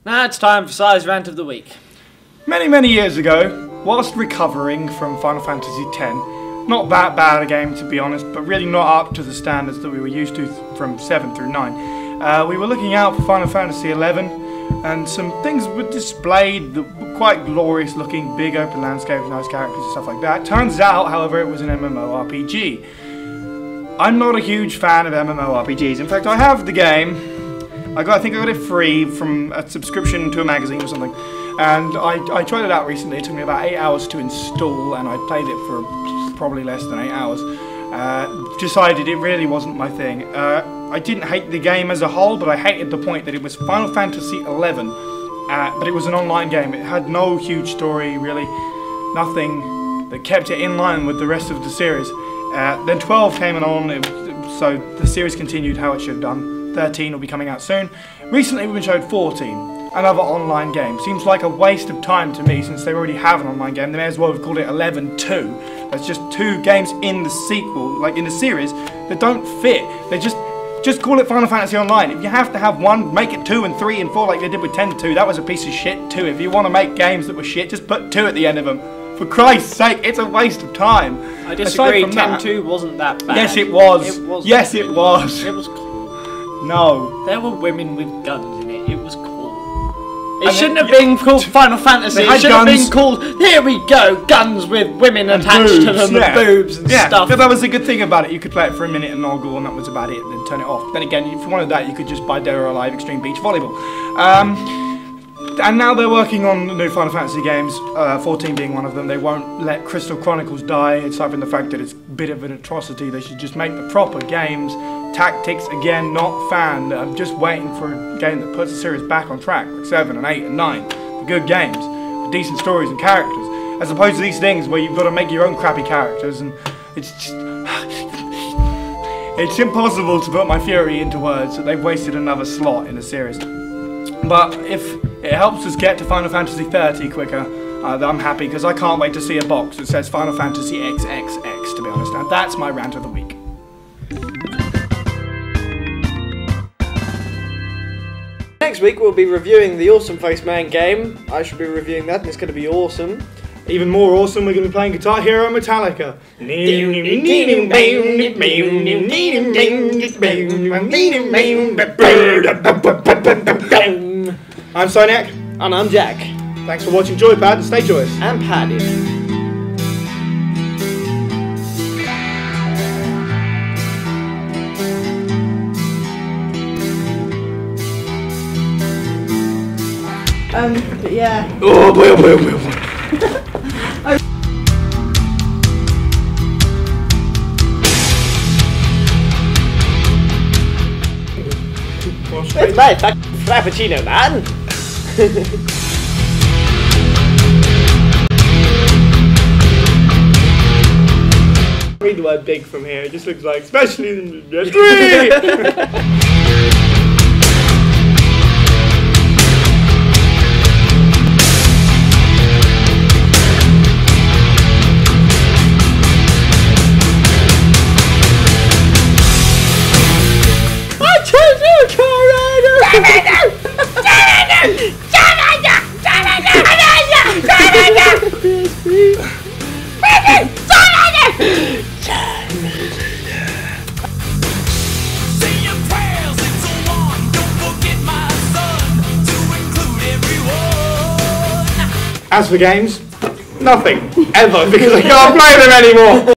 Now it's time for Si's Rant of the Week. Many years ago, whilst recovering from Final Fantasy X, not that bad a game to be honest, but really not up to the standards that we were used to from 7 through 9, we were looking out for Final Fantasy XI, and some things were displayed that were quite glorious looking, big open landscapes, nice characters and stuff like that. Turns out, however, it was an MMORPG. I'm not a huge fan of MMORPGs. In fact, I have the game. I think I got it free from a subscription to a magazine or something, and I tried it out recently. It took me about 8 hours to install, and I played it for probably less than 8 hours. Decided it really wasn't my thing. I didn't hate the game as a whole, but I hated the point that it was Final Fantasy XI, but it was an online game. It had no huge story, really, nothing that kept it in line with the rest of the series. Then 12 came along, so the series continued how it should have done. 13 will be coming out soon. Recently we've been showed 14, another online game. Seems like a waste of time to me since they already have an online game. They may as well have called it 11-2. That's just 2 games in the sequel, like in the series, that don't fit. They just call it Final Fantasy Online. If you have to have one, make it 2 and 3 and 4 like they did with 10-2. That was a piece of shit too. If you want to make games that were shit, just put 2 at the end of them. For Christ's sake, it's a waste of time. I disagree, 10-2 wasn't that bad. Yes it was. Yes it was. It was cool. No. There were women with guns in it. It was cool. It shouldn't have been called Final Fantasy. It should have been called, here we go, guns with women attached to them and boobs and stuff. Yeah, that was a good thing about it. You could play it for a minute and ogle, and that was about it, and then turn it off. Then again, if you wanted that, you could just buy Dead or Alive Extreme Beach Volleyball. And now they're working on the new Final Fantasy games, 14 being one of them. They won't let Crystal Chronicles die, aside from the fact that it's a bit of an atrocity. They should just make the proper games. Tactics, again, not fan. I'm just waiting for a game that puts the series back on track, like 7 and 8 and 9. The good games, with decent stories and characters, as opposed to these things where you've got to make your own crappy characters, and it's just... it's impossible to put my fury into words that they've wasted another slot in the series. But if it helps us get to Final Fantasy 30 quicker, I'm happy, because I can't wait to see a box that says Final Fantasy XXX, to be honest. Now that's my rant of the week. Next week we'll be reviewing the awesomefaceman game. I shall be reviewing that, and it's going to be awesome. Even more awesome, we're going to be playing Guitar Hero Metallica. I'm psyniacs. And I'm Jack. Thanks for watching Joypad, and stay joyous. And padded. But yeah. Oh boy, oh boy, oh boy, oh boy. It's my fucking frappuccino, man. Read the word big from here. It just looks like, especially in the As for games, nothing, ever, because I can't play them anymore.